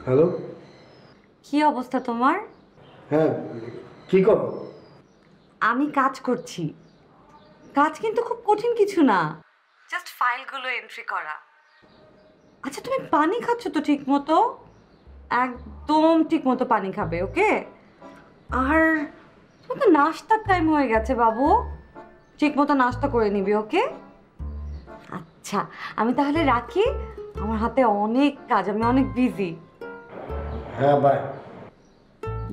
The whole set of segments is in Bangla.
হ্যালো। কি অবস্থা তোমার? হ্যাঁ, কি করো? আমি কাজ করছি। কাজ কিন্তু খুব কঠিন কিছু না, জাস্ট ফাইলগুলো এন্ট্রি করা। আচ্ছা, তুমি পানি খাচ্ছ তো ঠিক মতো? একদম ঠিক মতো পানি খাবে, ওকে? আর তোমার তো নাস্তার টাইম হয়ে গেছে বাবু, ঠিক মতো নাস্তা করে নিবি, ওকে? আচ্ছা, আমি তাহলে রাখি, আমার হাতে অনেক কাজ, আমি অনেক বিজি। হ্যাঁ, বাই।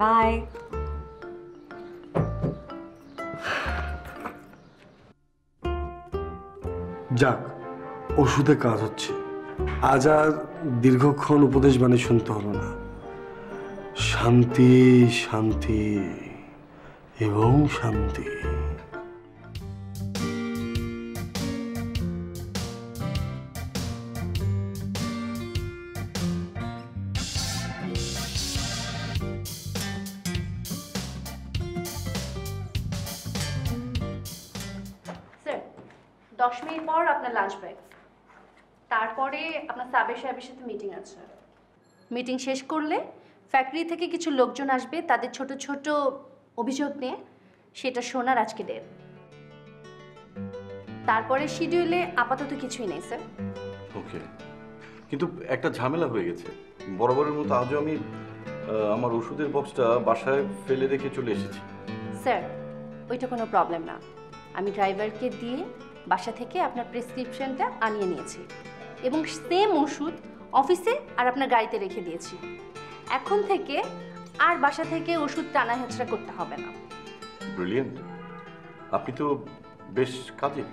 বাই। যাক, ওষুধে কাজ হচ্ছে। আজ আর দীর্ঘক্ষণ উপদেশ বাণী শুনতে হলো না। শান্তি, শান্তি এবং শান্তি। স্যার, 10 মিনিট পর আপনার লাঞ্চ ব্রেক। তারপরে আপনার সাবের সাহেবের সাথে মিটিং আছে। মিটিং শেষ করলে ফ্যাক্টরি থেকে কিছু লোকজন আসবে, তাদের ছোট ছোট অভিযোগ নিয়ে, সেটা শোনার আজকে ডেট। তারপরে শিডিউলে আপাতত কিছুই নেই স্যার। ওকে, কিন্তু একটা ঝামেলা হয়ে গেছে। বরাবরের মতো আজও আমি আমার ওষুধের বক্সটা বাসায় ফেলে রেখে চলে এসেছি। স্যার, ওইটা কোনো প্রবলেম না। আমি ড্রাইভারকে দিয়ে বাসা থেকে আপনার প্রেসক্রিপশনটা আনিয়ে নিয়েছি এবং সেম ওষুধ অফিসে আর আপনার গাড়িতে রেখে দিয়েছি। এখন থেকে আর বাসা থেকে ওষুধ টানা হেঁচড়া করতে হবে না। ব্রিলিয়েন্ট, আপনি তো বেশ কাজে।